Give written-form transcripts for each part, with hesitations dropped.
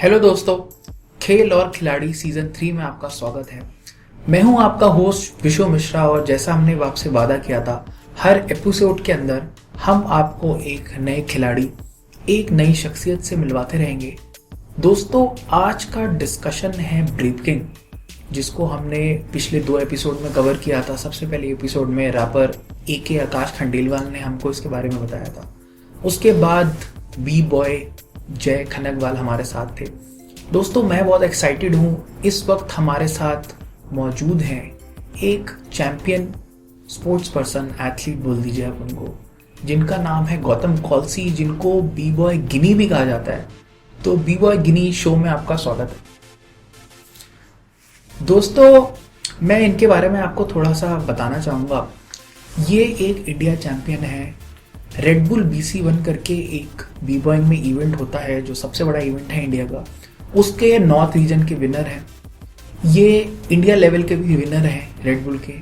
Hello दोस्तों, खेल और खिलाड़ी सीजन 3 में आपका स्वागत है। मैं हूं आपका होस्ट विशु मिश्रा और जैसा हमने आपसे वादा किया था, हर एपिसोड के अंदर हम आपको एक नए खिलाड़ी, एक नई शख्सियत से मिलवाते रहेंगे। दोस्तों, आज का डिस्कशन है ब्रीकिंग, जिसको हमने पिछले 2 एपिसोड में कवर किया था। सबसे पहले एपिसोड में रैपर AK आकाश खंडेलवाल ने हमको इसके बारे में बताया था। उसके बाद बी बॉय जय खनगवाल हमारे साथ थे। दोस्तों, मैं बहुत एक्साइटेड हूँ। इस वक्त हमारे साथ मौजूद हैं एक चैंपियन स्पोर्ट्स पर्सन, एथलीट बोल दीजिए आप उनको, जिनका नाम है गौतम कौलसी, जिनको बी बॉय गिनी भी कहा जाता है। तो बी बॉय गिनी शो में आपका स्वागत है। दोस्तों, मैं इनके बारे में आपको थोड़ा सा बताना चाहूँगा। ये एक इंडिया चैंपियन है। रेड बुल BC1 करके एक बी बॉइंग में इवेंट होता है, जो सबसे बड़ा इवेंट है इंडिया का। उसके नॉर्थ रीजन के विनर हैं। ये इंडिया लेवल के भी विनर हैं रेड बुल के।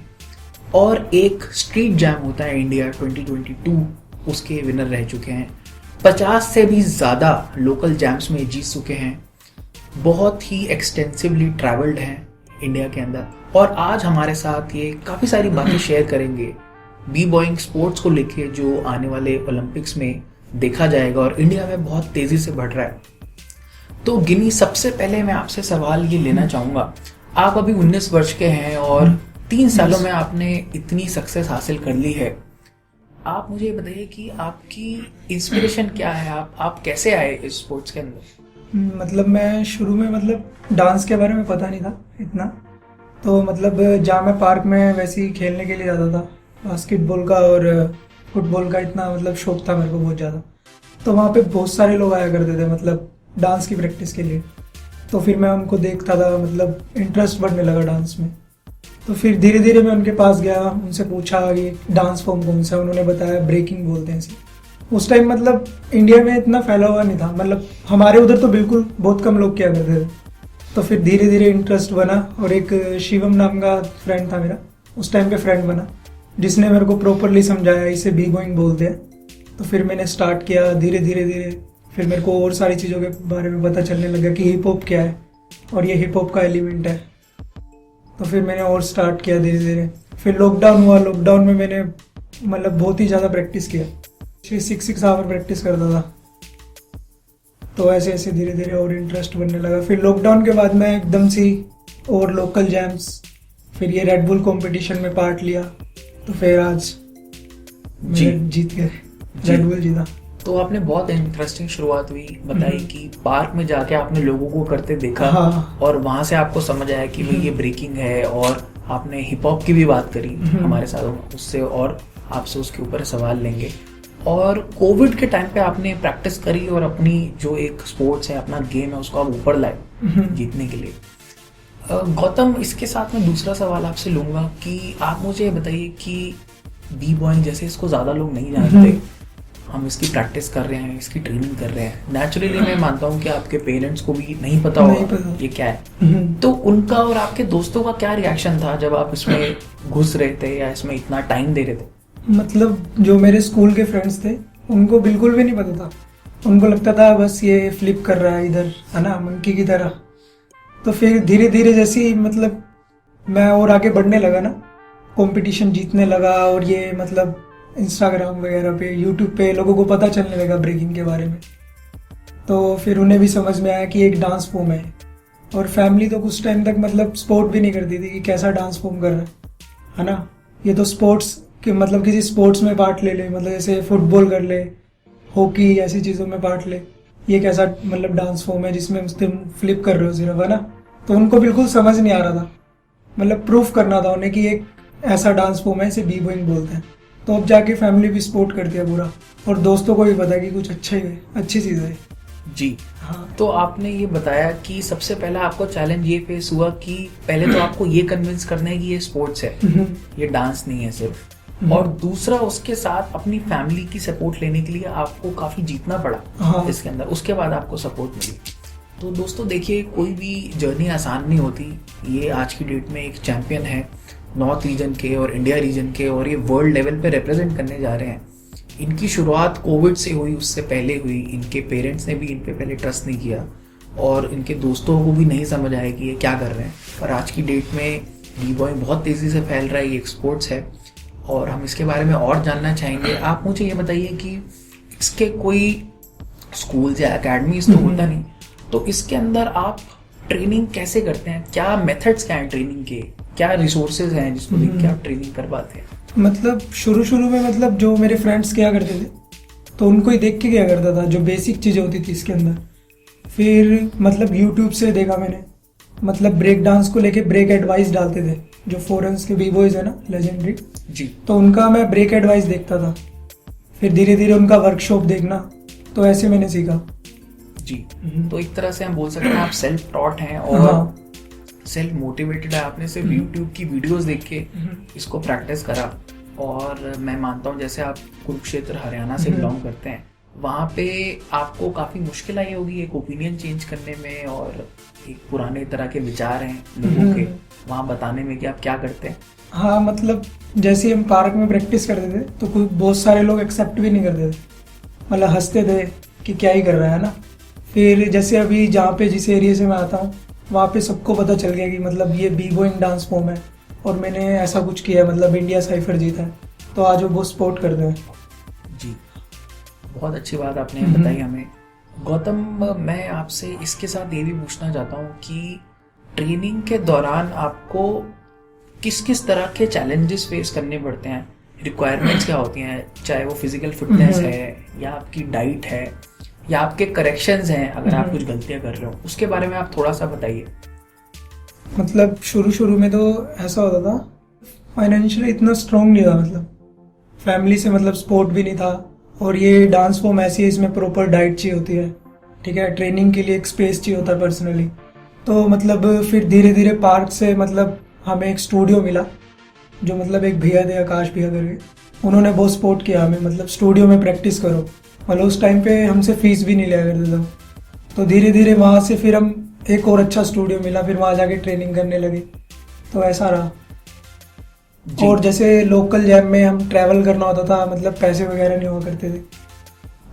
और एक स्ट्रीट जैम होता है इंडिया 2022, उसके विनर रह चुके हैं। 50 से भी ज़्यादा लोकल जैम्स में जीत चुके हैं। बहुत ही एक्सटेंसिवली ट्रैवल्ड हैं इंडिया के अंदर। और आज हमारे साथ ये काफ़ी सारी बातें शेयर करेंगे बी बॉइंग स्पोर्ट्स को लेके, जो आने वाले ओलंपिक्स में देखा जाएगा और इंडिया में बहुत तेज़ी से बढ़ रहा है। तो गिनी, सबसे पहले मैं आपसे सवाल ये लेना चाहूँगा। आप अभी 19 वर्ष के हैं और 3 सालों में आपने इतनी सक्सेस हासिल कर ली है। आप मुझे बताइए कि आपकी इंस्पिरेशन क्या है? आप कैसे आए इस स्पोर्ट्स के अंदर? मतलब मैं शुरू में डांस के बारे में पता नहीं था इतना। तो जहाँ मैं पार्क में वैसे ही खेलने के लिए जाता था, बास्केटबॉल का और फुटबॉल का इतना शौक था मेरे को बहुत ज़्यादा। तो वहाँ पे बहुत सारे लोग आया करते थे डांस की प्रैक्टिस के लिए। तो फिर मैं उनको देखता था, इंटरेस्ट बढ़ने लगा डांस में। तो फिर धीरे धीरे मैं उनके पास गया, उनसे पूछा कि डांस फॉर्म कौन सा है। उन्होंने बताया ब्रेकिंग बोलते हैं इसे। उस टाइम इंडिया में इतना फैला हुआ नहीं था, हमारे उधर तो बिल्कुल बहुत कम लोग किया करते थे। तो फिर धीरे धीरे इंटरेस्ट बना और एक शिवम नाम का फ्रेंड था मेरा, उस टाइम पे फ्रेंड बना, जिसने मेरे को प्रॉपरली समझाया इसे बी बॉइंग बोलते हैं। तो फिर मैंने स्टार्ट किया धीरे धीरे। फिर मेरे को और सारी चीज़ों के बारे में पता चलने लगा कि हिप हॉप क्या है और ये हिप हॉप का एलिमेंट है। तो फिर मैंने और स्टार्ट किया धीरे धीरे। फिर लॉकडाउन हुआ। लॉकडाउन में मैंने बहुत ही ज़्यादा प्रैक्टिस किया। 6 आवर प्रैक्टिस करता था। तो ऐसे ऐसे धीरे धीरे और इंटरेस्ट बनने लगा। फिर लॉकडाउन के बाद मैं एकदम से और लोकल जैम्स, फिर ये रेड बुल कंपटीशन में पार्ट लिया। तो फिर आज जीत गए, रेड बुल जीता। तो आपने बहुत इंटरेस्टिंग शुरुआत हुई बताई कि पार्क में जाके आपने लोगों को करते देखा। हाँ। और वहां से आपको समझ आया कि भाई ये ब्रेकिंग है। और आपने हिप हॉप की भी बात करी हमारे साथ, उससे और आपसे उसके ऊपर सवाल लेंगे। और कोविड के टाइम पे आपने प्रैक्टिस करी और अपनी जो एक स्पोर्ट्स है, अपना गेम है, उसको आप ऊपर लाए जीतने के लिए। गौतम, इसके साथ मैं दूसरा सवाल आपसे लूंगा कि आप मुझे बताइए कि बी बॉइंग, जैसे इसको ज़्यादा लोग नहीं जानते, हम इसकी प्रैक्टिस कर रहे हैं, इसकी ट्रेनिंग कर रहे हैं। नेचुरली मैं मानता हूँ कि आपके पेरेंट्स को भी नहीं पता होगा ये क्या है। तो उनका और आपके दोस्तों का क्या रिएक्शन था जब आप इसमें घुस रहे थे या इसमें इतना टाइम दे रहे थे? जो मेरे स्कूल के फ्रेंड्स थे, उनको बिल्कुल भी नहीं पता था। उनको लगता था बस ये फ्लिप कर रहा है इधर, है ना, मंकी की तरह। तो फिर धीरे धीरे जैसे ही मैं और आगे बढ़ने लगा ना, कंपटीशन जीतने लगा, और ये इंस्टाग्राम वगैरह पे, यूट्यूब पे लोगों को पता चलने लगा ब्रेकिंग के बारे में। तो फिर उन्हें भी समझ में आया कि एक डांस फॉर्म है। और फैमिली तो कुछ टाइम तक सपोर्ट भी नहीं करती थी कि कैसा डांस फॉर्म कर रहा है ना, ये तो स्पोर्ट्स कि किसी स्पोर्ट्स में पार्ट ले ले, जैसे फुटबॉल कर ले, हॉकी, ऐसी चीज़ों में पार्ट ले, ये कैसा डांस फॉर्म है जिसमें तुम फ्लिप कर रहे हो सिर्फ, है ना। तो उनको बिल्कुल समझ नहीं आ रहा था। प्रूफ करना था उन्हें कि एक ऐसा डांस फॉर्म है, इसे बी बॉइंग बोलते हैं। तो अब जाके फैमिली भी सपोर्ट करती है पूरा, और दोस्तों को भी पता है कि कुछ अच्छा ही है, अच्छी चीज़ है जी। हाँ। तो आपने ये बताया कि सबसे पहला आपको चैलेंज ये फेस हुआ कि पहले तो आपको ये कन्विंस करना है कि ये स्पोर्ट्स है, ये डांस नहीं है सिर्फ। और दूसरा, उसके साथ अपनी फैमिली की सपोर्ट लेने के लिए आपको काफी जीतना पड़ा। हाँ। इसके अंदर उसके बाद आपको सपोर्ट मिली। तो दोस्तों देखिए, कोई भी जर्नी आसान नहीं होती। ये आज की डेट में एक चैंपियन है नॉर्थ रीजन के और इंडिया रीजन के, और ये वर्ल्ड लेवल पे रिप्रेजेंट करने जा रहे हैं। इनकी शुरुआत कोविड से हुई, उससे पहले हुई। इनके पेरेंट्स ने भी इन पे पहले ट्रस्ट नहीं किया। और इनके दोस्तों को भी नहीं समझ आया कि ये क्या कर रहे हैं। पर आज की डेट में बी बॉय बहुत तेज़ी से फैल रहा है, ये एक स्पोर्ट्स है और हम इसके बारे में और जानना चाहेंगे। आप मुझे ये बताइए कि इसके कोई स्कूल्स या अकेडमीज तो होता नहीं, तो इसके अंदर आप ट्रेनिंग कैसे करते हैं? क्या मेथड्स क्या हैं ट्रेनिंग के? क्या रिसोर्सेज हैं जिसको देख के आप ट्रेनिंग कर पाते हैं? मतलब शुरू में मतलब जो मेरे फ्रेंड्स किया करते थे तो उनको ही देख के किया करता था, जो बेसिक चीज़ें होती थी इसके अंदर। फिर मतलब यूट्यूब से देखा मैंने, मतलब ब्रेक डांस को लेके ब्रेक एडवाइस डालते थे जो फॉरेन्स के बी बॉयज है ना, लेजेंडरी जी। तो उनका मैं ब्रेक एडवाइस देखता था, फिर धीरे धीरे उनका वर्कशॉप देखना, तो ऐसे मैंने सीखा जी। तो एक तरह से हम बोल सकते हैं आप सेल्फ टॉट हैं और हाँ। सेल्फ मोटिवेटेड है। आपने सिर्फ यूट्यूब की वीडियोस देख के इसको प्रैक्टिस करा। और मैं मानता हूँ जैसे आप कुरुक्षेत्र हरियाणा से बिलोंग करते हैं, वहाँ पे आपको काफ़ी मुश्किल आई होगी एक ओपिनियन चेंज करने में और एक पुराने तरह के विचार हैं लोगों के वहाँ बताने में कि आप क्या करते हैं। हाँ, मतलब जैसे हम पार्क में प्रैक्टिस करते थे तो कोई बहुत सारे लोग एक्सेप्ट भी नहीं करते थे, मतलब हंसते थे कि क्या ही कर रहा है ना। फिर जैसे अभी जहाँ पे जिस एरिया से मैं आता हूँ वहाँ पे सबको पता चल गया कि मतलब ये बी बॉइंग डांस फॉर्म है और मैंने ऐसा कुछ किया, मतलब इंडिया साइफर जीता है, तो आज वो बहुत सपोर्ट करते हैं। जी, बहुत अच्छी बात आपने बताई हमें। गौतम, मैं आपसे इसके साथ ये भी पूछना चाहता हूँ कि ट्रेनिंग के दौरान आपको किस किस तरह के चैलेंजेस फेस करने पड़ते हैं? रिक्वायरमेंट्स क्या होती हैं, चाहे वो फिजिकल फिटनेस है या आपकी डाइट है या आपके करेक्शंस हैं अगर आप कुछ गलतियां कर रहे हो, उसके बारे में आप थोड़ा सा बताइए। मतलब शुरू में तो ऐसा होता था, फाइनेंशियली इतना स्ट्रांग नहीं था, मतलब फैमिली से मतलब सपोर्ट भी नहीं था, और ये डांस फॉर्म ऐसी है इसमें प्रॉपर डाइट चाहिए होती है, ठीक है, ट्रेनिंग के लिए एक स्पेस चाहिए होता है पर्सनली। तो मतलब फिर धीरे धीरे पार्क से मतलब हमें एक स्टूडियो मिला, जो मतलब एक भैया थे आकाश भैया करके, उन्होंने बहुत सपोर्ट किया हमें, मतलब स्टूडियो में प्रैक्टिस करो, मतलब उस टाइम पे हमसे फीस भी नहीं लिया करते थे। तो धीरे धीरे वहाँ से फिर हम एक और अच्छा स्टूडियो मिला, फिर वहाँ जाके ट्रेनिंग करने लगे, तो ऐसा रहा। और जैसे लोकल जैम में हम ट्रैवल करना होता था, मतलब पैसे वगैरह नहीं हुआ करते थे,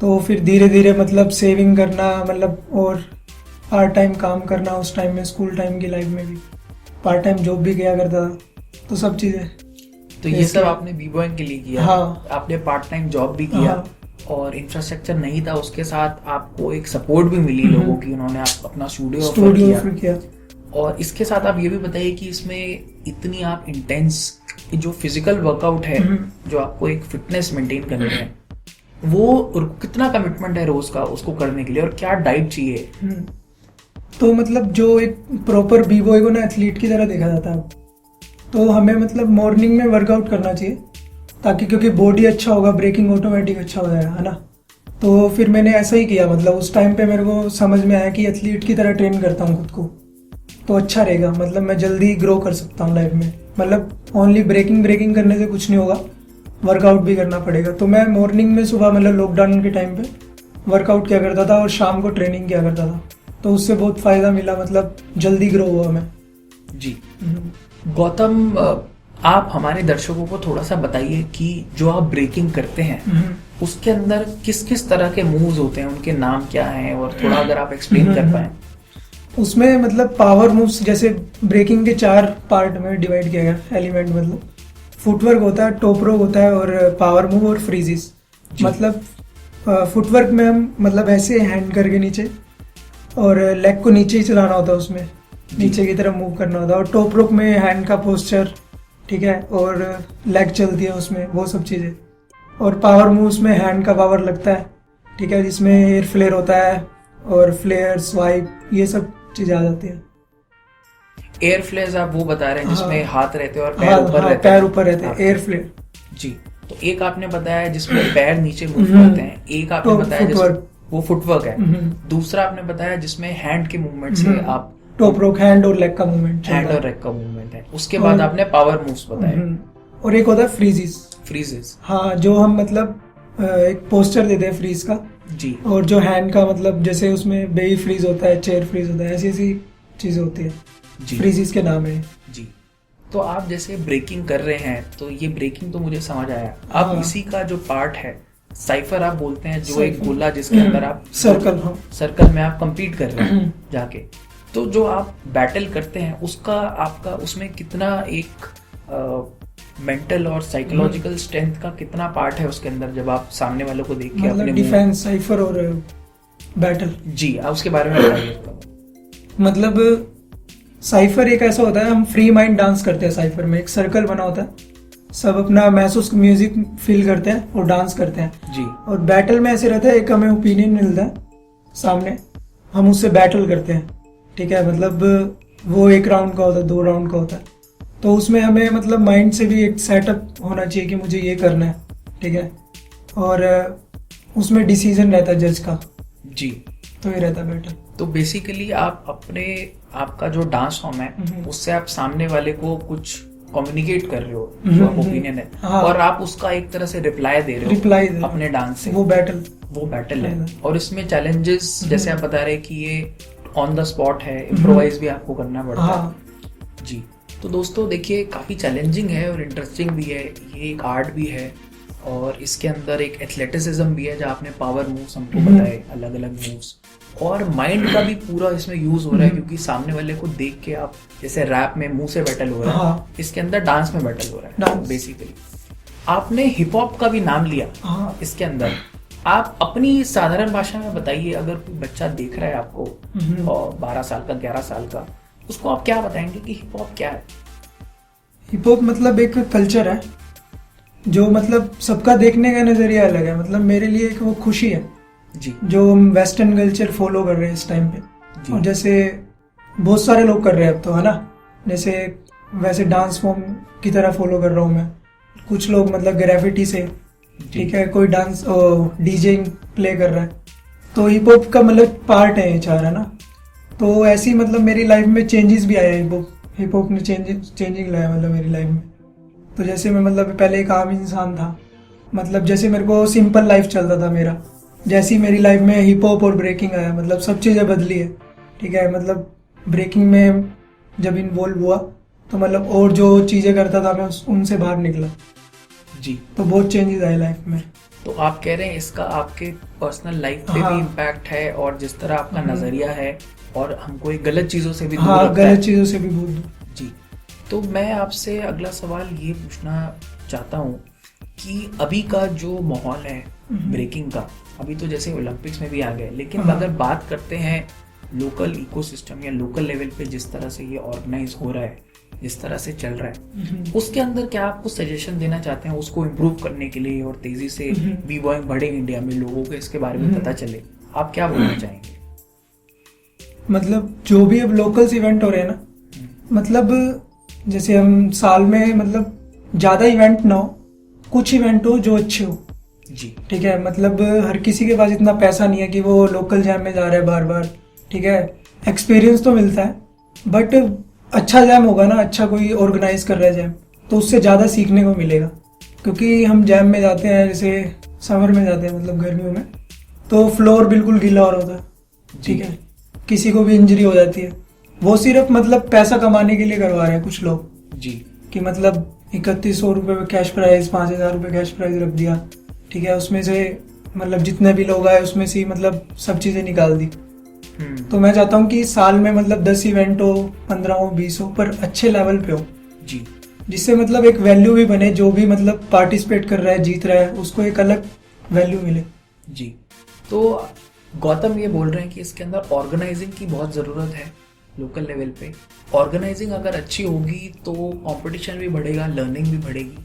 तो फिर धीरे धीरे मतलब सेविंग करना, मतलब और पार्ट टाइम काम करना, उस टाइम में स्कूल टाइम की लाइफ में भी पार्ट टाइम जॉब भी किया करता था, तो सब चीज़ें। तो ये सब आपने बी बॉय के लिए किया? हाँ। आपने पार्ट टाइम जॉब भी किया? हाँ। और इंफ्रास्ट्रक्चर नहीं था, उसके साथ आपको एक सपोर्ट भी मिली लोगों की, उन्होंने आप अपना स्टूडियो ऑफर किया। और इसके साथ आप ये भी बताइए कि इसमें इतनी आप इंटेंस जो फिजिकल वर्कआउट है, जो आपको एक फिटनेस मेंटेन करनी है, वो कितना कमिटमेंट है रोज का उसको करने के लिए, और क्या डाइट चाहिए? तो मतलब जो एक प्रॉपर बी बॉय को ना एथलीट की तरह देखा जाता है, तो हमें मतलब मॉर्निंग में वर्कआउट करना चाहिए, ताकि क्योंकि बॉडी अच्छा होगा, ब्रेकिंग ऑटोमेटिक अच्छा हो जाएगा, है ना। तो फिर मैंने ऐसा ही किया, मतलब उस टाइम पे मेरे को समझ में आया कि एथलीट की तरह ट्रेन करता हूँ खुद को तो अच्छा रहेगा, मतलब मैं जल्दी ग्रो कर सकता हूँ लाइफ में। मतलब ओनली ब्रेकिंग करने से कुछ नहीं होगा, वर्कआउट भी करना पड़ेगा। तो मैं मॉर्निंग में सुबह मतलब लॉकडाउन के टाइम पे वर्कआउट किया करता था और शाम को ट्रेनिंग किया करता था, तो उससे बहुत फ़ायदा मिला, मतलब जल्दी ग्रो हुआ मैं। जी। गौतम, आप हमारे दर्शकों को थोड़ा सा बताइए कि जो आप ब्रेकिंग करते हैं उसके अंदर किस किस तरह के मूव्स होते हैं, उनके नाम क्या हैं, और थोड़ा अगर आप एक्सप्लेन कर पाएं। उसमें मतलब पावर मूव्स, जैसे ब्रेकिंग के 4 पार्ट में डिवाइड किया गया एलिमेंट, मतलब फुटवर्क होता है, टॉप रोप होता है, और पावर मूव और फ्रीजेस। मतलब फुटवर्क में हम मतलब ऐसे हैंड करके नीचे और लेग को नीचे ही चलाना होता है, उसमें नीचे की तरफ मूव करना होता है। और टॉप रोप में हैंड का पोस्चर, ठीक है, और लेग चलती है उसमें, वो सब चीज़ें। और पावर मूव्स में हैंड का पावर लगता है, ठीक है, जिसमें एयर फ्लेयर होता है और फ्लेयर स्वाइप, ये सब चीज़ें आ जाती हैं। एयर फ्लेयर्स आप वो बता रहे हैं जिसमें हाथ रहते हैं और पैर ऊपर रहते हैं, एयर फ्लेयर। जी। तो एक आपने बताया जिसमें पैर नीचे मूव करते हैं, एक आपने बताया जिसमें वो फुटवर्क है, दूसरा आपने बताया जिसमें हैंड के मूवमेंट से आप टॉप रोप, हैंड और लेग का मूवमेंट, हैंड और लेग का मूवमेंट है। उसके बाद आपने पावर मूव्स बताए, और एक होता है फ्रीजेस। हाँ, जो हम मतलब एक पोस्चर देते हैं फ्रीज का जी, और जो हैंड का, मतलब जैसे उसमें बेई फ्रीज होता है, चेयर फ्रीज होता है, ऐसी ऐसी चीजें होती है, फ्रीजेस के नाम है। जी। तो आप जैसे ब्रेकिंग कर रहे हैं, तो ये ब्रेकिंग तो मुझे समझ आया। अब इसी का जो पार्ट है साइफर आप बोलते हैं, जो एक साइफर। गोला जिसके अंदर आप सर्कल, हाँ। सर्कल में आप compete कर रहे हैं जाके। तो जो आप बैटल करते हैं उसका आपका उसमें कितना एक मेंटल और साइकोलॉजिकल स्ट्रेंथ का कितना पार्ट है उसके अंदर, जब आप सामने वालों को देख के मतलब अपने डिफेंस, साइफर और बैटल। जी आप उसके बारे में बताइए। मतलब साइफर एक ऐसा होता है, हम फ्री माइंड डांस करते हैं। साइफर में एक सर्कल बना होता है, सब अपना महसूस म्यूजिक फील करते हैं और डांस करते हैं। जी और बैटल में ऐसे रहता है, एक हमें ओपिनियन मिलता है सामने, हम उससे बैटल करते हैं। ठीक है, मतलब वो 1 राउंड का होता है, 2 राउंड का होता है। तो उसमें हमें मतलब माइंड से भी एक सेटअप होना चाहिए कि मुझे ये करना है। ठीक है, और उसमें डिसीजन रहता है जज का। जी। तो ये रहता है बैटल। तो बेसिकली आप अपने आपका जो डांस फॉर्म है उससे आप सामने वाले को कुछ कम्युनिकेट कर रहे हो, जो ओपिनियन है, हाँ। और आप उसका एक तरह से रिप्लाई दे रहे रिप्लाई हो अपने डांस से। वो बैटल है। और इसमें चैलेंजेस जैसे आप बता रहे हैं कि ये ऑन द स्पॉट है, इम्प्रोवाइज भी आपको करना पड़ता हाँ। है। जी। तो दोस्तों देखिए, काफ़ी चैलेंजिंग है और इंटरेस्टिंग भी है। ये एक आर्ट भी है और इसके अंदर एक एथलेटिसिज्म भी है, जहाँ आपने पावर मूव्स हमको बताए, अलग अलग मूव्स, और माइंड का भी पूरा इसमें यूज हो रहा है, क्योंकि सामने वाले को देख के आप, जैसे रैप में मुंह से बैटल हो रहा है, हाँ। इसके अंदर डांस में बैटल हो रहा है डांस। बेसिकली। आपने हिप हॉप का भी नाम लिया हाँ। इसके अंदर। आप अपनी साधारण भाषा में बताइए, अगर कोई बच्चा देख रहा है आपको और 12 साल का, 11 साल का, उसको आप क्या बताएंगे कि हिप हॉप क्या है? हिप हॉप मतलब एक कल्चर है जो मतलब सबका देखने का नजरिया अलग है। मतलब मेरे लिए एक वो खुशी है जी। जो हम वेस्टर्न कल्चर फॉलो कर रहे हैं इस टाइम पे। जी। और जैसे बहुत सारे लोग कर रहे हैं अब तो, है ना। जैसे वैसे डांस फॉर्म की तरह फॉलो कर रहा हूँ मैं। कुछ लोग मतलब ग्रेफिटी से, ठीक है, कोई डांस डीजेइंग प्ले कर रहा है। तो हिप हॉप का मतलब पार्ट है ये 4, है ना। तो ऐसी मतलब मेरी लाइफ में चेंजेस भी आए हैं। हिप हॉप ने चेंजिंग लाया मतलब मेरी लाइफ में। तो जैसे मैं मतलब पहले एक आम इंसान था, मतलब जैसे मेरे को सिंपल लाइफ चलता था मेरा, जैसी मेरी लाइफ में हिप हॉप और ब्रेकिंग आया, मतलब सब चीज़ें बदली है। ठीक है, मतलब ब्रेकिंग में जब इन्वॉल्व हुआ तो मतलब और जो चीज़ें करता था मैं उनसे बाहर निकला। जी। तो बहुत चेंजेस आए लाइफ में। तो आप कह रहे हैं इसका आपके पर्सनल लाइफ पे हाँ। भी इम्पैक्ट है, और जिस तरह आपका नजरिया है, और हमको एक गलत चीजों से भी दूर हाँ, रखता है। गलत चीज़ों से भी बहुत दूर। जी। तो मैं आपसे अगला सवाल ये पूछना चाहता हूँ कि अभी का जो माहौल है ब्रेकिंग का, अभी तो जैसे ओलंपिक्स में भी आ गए, लेकिन अगर बात करते हैं लोकल इकोसिस्टम या लोकल लेवल पे जिस तरह से ये ऑर्गेनाइज हो रहा है, जिस तरह से चल रहा है, उसके अंदर क्या आपको सजेशन देना चाहते हैं उसको इम्प्रूव करने के लिए, और तेजी से बी बॉइंग बढ़े इंडिया में, लोगों को इसके बारे में पता चले, आप क्या बोलना चाहेंगे? मतलब जो भी अब लोकल्स इवेंट हो रहे हैं ना, मतलब जैसे हम साल में मतलब ज़्यादा इवेंट ना हो, कुछ इवेंट हो जो अच्छे हो। जी। ठीक है, मतलब हर किसी के पास इतना पैसा नहीं है कि वो लोकल जैम में जा रहा है बार बार। ठीक है, एक्सपीरियंस तो मिलता है, बट अच्छा जैम होगा ना, अच्छा कोई ऑर्गेनाइज कर रहा है जैम, तो उससे ज़्यादा सीखने को मिलेगा। क्योंकि हम जैम में जाते हैं, जैसे समर में जाते हैं, मतलब गर्मियों में, तो फ्लोर बिल्कुल गीला हो रहा होता है। ठीक है, किसी को भी इंजरी हो जाती है। वो सिर्फ मतलब पैसा कमाने के लिए करवा रहे हैं कुछ लोग। जी। कि मतलब 3100 रुपये में कैश प्राइज, 5000 रुपये कैश प्राइज रख दिया। ठीक है, उसमें से मतलब जितने भी लोग आए उसमें से मतलब सब चीज़ें निकाल दी। तो मैं चाहता हूँ कि साल में मतलब 10 इवेंट हो, 15 हो, 20 हो, पर अच्छे लेवल पे हो। जी। जिससे मतलब एक वैल्यू भी बने, जो भी मतलब पार्टिसिपेट कर रहा है, जीत रहा है, उसको एक अलग वैल्यू मिले। जी। तो गौतम ये बोल रहे हैं कि इसके अंदर ऑर्गेनाइजिंग की बहुत ज़रूरत है लोकल लेवल पे। ऑर्गेनाइजिंग अगर अच्छी होगी तो कंपटीशन भी बढ़ेगा, लर्निंग भी बढ़ेगी,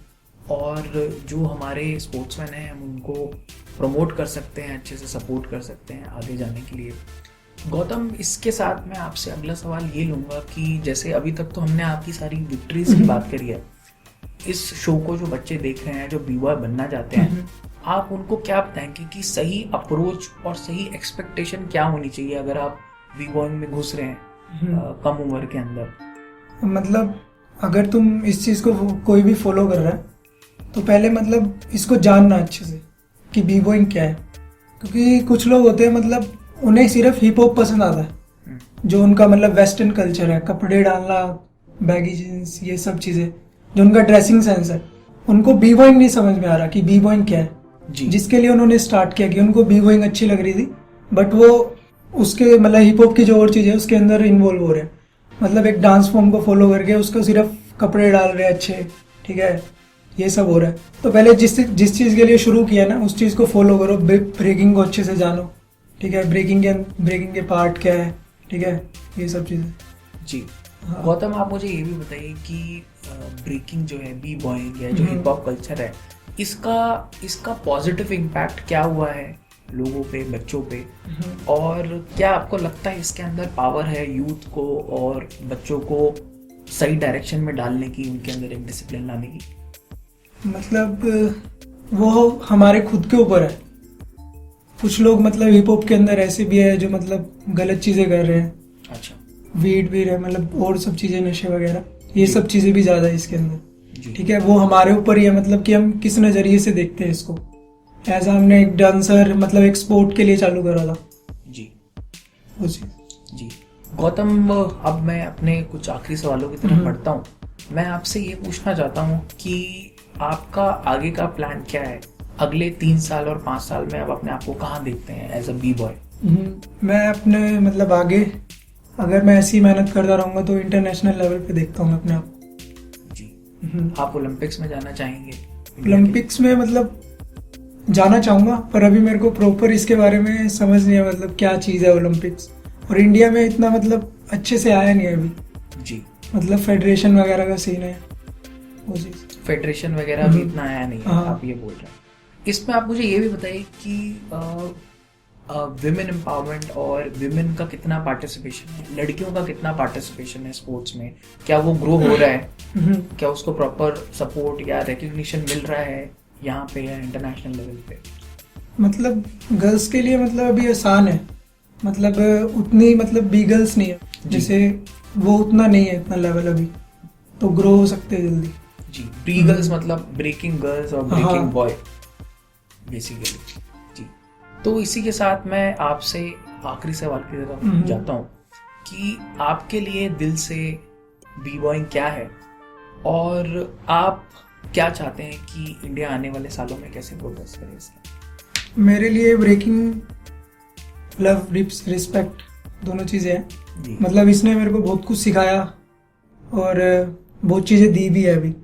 और जो हमारे स्पोर्ट्समैन हैं हम उनको प्रमोट कर सकते हैं, अच्छे से सपोर्ट कर सकते हैं आगे जाने के लिए। गौतम, इसके साथ मैं आपसे अगला सवाल ये लूँगा कि जैसे अभी तक तो हमने आपकी सारी विक्ट्रीज की बात करी है, इस शो को जो बच्चे देख रहे हैं, जो बी-बॉय बनना चाहते हैं, आप उनको क्या बताएंगे कि सही अप्रोच और सही एक्सपेक्टेशन क्या होनी चाहिए अगर आप बी-बॉइंग में घुस रहे हैं कम उम्र के अंदर? मतलब अगर तुम इस चीज़ को कोई भी फॉलो कर रहा है तो पहले मतलब इसको जानना अच्छे से कि बी बॉइंग क्या है। क्योंकि कुछ लोग होते हैं मतलब उन्हें सिर्फ हिप हॉप पसंद आता है, जो उनका मतलब वेस्टर्न कल्चर है, कपड़े डालना, बैगी जींस, ये सब चीज़ें, जो उनका ड्रेसिंग सेंस है, उनको बी बॉइंग नहीं समझ में आ रहा कि बी बॉइंग क्या है। जी। जिसके लिए उन्होंने स्टार्ट किया कि उनको बी बॉइंग अच्छी लग रही थी, बट वो उसके मतलब हिप हॉप की जो और चीज़ है उसके अंदर इन्वॉल्व हो रहे हैं, मतलब एक डांस फॉर्म को फॉलो करके उसको सिर्फ कपड़े डाल रहे हैं अच्छे, ठीक है, ये सब हो रहा है। तो पहले जिस चीज़ के लिए शुरू किया ना उस चीज़ को फॉलो करो, ब्रेकिंग को अच्छे से जानो, ठीक है, ब्रेकिंग के पार्ट क्या है, ठीक है, ये सब चीज़ें। जी। हाँ। गौतम, आप मुझे ये भी बताइए कि ब्रेकिंग जो है, बी बॉइंग या जो हिप हॉप कल्चर है, इसका पॉजिटिव इम्पैक्ट क्या हुआ है लोगों पे, बच्चों पे, और क्या आपको लगता है इसके अंदर पावर है यूथ को और बच्चों को सही डायरेक्शन में डालने की, उनके अंदर एक डिसिप्लिन लाने की? मतलब वो हमारे खुद के ऊपर है। कुछ लोग मतलब हिप हॉप के अंदर ऐसे भी है जो मतलब गलत चीज़ें कर रहे हैं, अच्छा। वीड भी रहे, मतलब और सब चीज़ें, नशे वगैरह, ये सब चीज़ें भी ज़्यादा है इसके अंदर, जी। ठीक है। वो हमारे ऊपर ही है, मतलब कि हम किस नज़रिए से देखते हैं इसको। ऐसा हमने एक डांसर मतलब एक स्पोर्ट के लिए चालू करा था जी। वो चीज़। जी। गौतम, अब मैं अपने कुछ आखिरी सवालों की तरफ बढ़ता हूँ। मैं आपसे ये पूछना चाहता हूँ कि आपका आगे का प्लान क्या है? अगले 3 साल और 5 साल में आप अपने आप को कहाँ देखते हैं एज अ बी बॉय? मैं अपने मतलब आगे अगर मैं ऐसी मेहनत करता रहूँगा तो इंटरनेशनल लेवल पे देखता हूँ मैं अपने आप को। जी। आप ओलंपिक्स में जाना चाहेंगे? ओलंपिक्स में मतलब जाना चाहूँगा, पर अभी मेरे को प्रॉपर इसके बारे में समझ नहीं है, मतलब क्या चीज़ है ओलंपिक्स, और इंडिया में इतना मतलब अच्छे से आया नहीं है अभी। जी। मतलब फेडरेशन वगैरह का सीन है वो चीज़। फेडरेशन वगैरह भी इतना आया नहीं है, हाँ। आप ये बोल रहे हैं। इसमें आप मुझे ये भी बताइए कि विमेन एम्पावरमेंट और विमेन का कितना पार्टिसिपेशन है, लड़कियों का कितना पार्टिसिपेशन है स्पोर्ट्स में? क्या वो ग्रो हो रहा है? क्या उसको प्रॉपर सपोर्ट या रिकग्निशन मिल रहा है यहाँ पे या इंटरनेशनल लेवल पे? मतलब गर्ल्स के लिए मतलब अभी आसान है, मतलब उतनी मतलब बी गर्ल्स नहीं है, जैसे वो उतना नहीं है, इतना लेवल अभी, तो ग्रो हो सकते हैं जल्दी। जी। प्री गर्ल्स मतलब ब्रेकिंग गर्ल्स और ब्रेकिंग हाँ। Boy basically. जी। तो इसी के साथ मैं आपसे आखिरी सवाल की तरफ जाता हूँ कि आपके लिए दिल से बी बॉइंग क्या है और आप क्या चाहते हैं कि इंडिया आने वाले सालों में कैसे प्रोग्रेस करे इसके? मेरे लिए ब्रेकिंग, लव, रिस्पेक्ट दोनों चीज़ें हैं। जी। मतलब इसने मेरे को बहुत कुछ सिखाया और बहुत चीज़ें दी भी है अभी।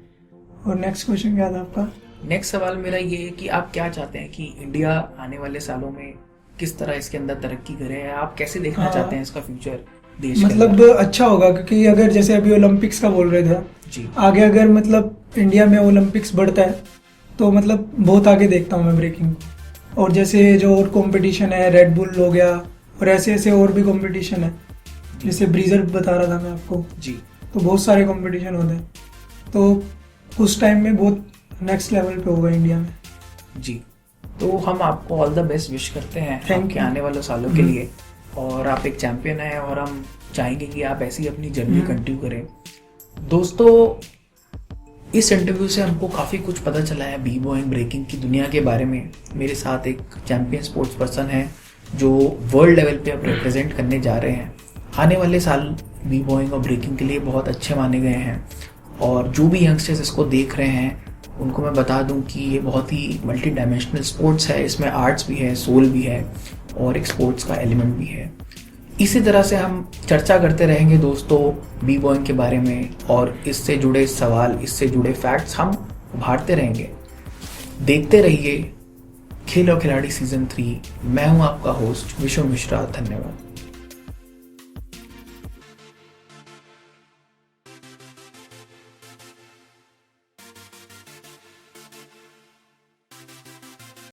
और नेक्स्ट क्वेश्चन क्या था आपका? नेक्स्ट सवाल मेरा ये है कि आप क्या चाहते हैं कि इंडिया आने वाले सालों में किस तरह इसके अंदर तरक्की करे? आप कैसे देखना हाँ। चाहते हैं इसका फ्यूचर देश के मतलब अंदर? अच्छा होगा, क्योंकि अगर जैसे अभी ओलंपिक्स का बोल रहे थे, जी। आगे अगर मतलब इंडिया में ओलंपिक्स बढ़ता है तो मतलब बहुत आगे देखता हूँ मैं ब्रेकिंग को। और जैसे जो और कंपटीशन है, रेड बुल हो गया, और ऐसे ऐसे और भी कंपटीशन है, जैसे ब्रीजर बता रहा था मैं आपको, जी। तो बहुत सारे कंपटीशन होते हैं, तो उस टाइम में बहुत नेक्स्ट लेवल पे होगा इंडिया में। जी। तो हम आपको ऑल द बेस्ट विश करते हैं Thank आपके you. आने वाले सालों के लिए, और आप एक चैंपियन हैं और हम चाहेंगे कि आप ऐसी अपनी जर्नी कंटिन्यू करें। दोस्तों, इस इंटरव्यू से हमको काफ़ी कुछ पता चला है बी बॉइंग ब्रेकिंग की दुनिया के बारे में। मेरे साथ एक चैंपियन स्पोर्ट्स पर्सन है जो वर्ल्ड लेवल पे अब रिप्रेजेंट करने जा रहे हैं। आने वाले साल बी बॉइंग और ब्रेकिंग के लिए बहुत अच्छे माने गए हैं, और जो भी यंगस्टर्स इसको देख रहे हैं उनको मैं बता दूं कि ये बहुत ही मल्टी डायमेंशनल स्पोर्ट्स है। इसमें आर्ट्स भी है, सोल भी है, और एक स्पोर्ट्स का एलिमेंट भी है। इसी तरह से हम चर्चा करते रहेंगे दोस्तों बी बॉइंग के बारे में, और इससे जुड़े सवाल, इससे जुड़े फैक्ट्स हम उभारते रहेंगे। देखते रहिए खेल और खिलाड़ी सीजन 3। मैं हूं आपका होस्ट विश्व मिश्रा। धन्यवाद।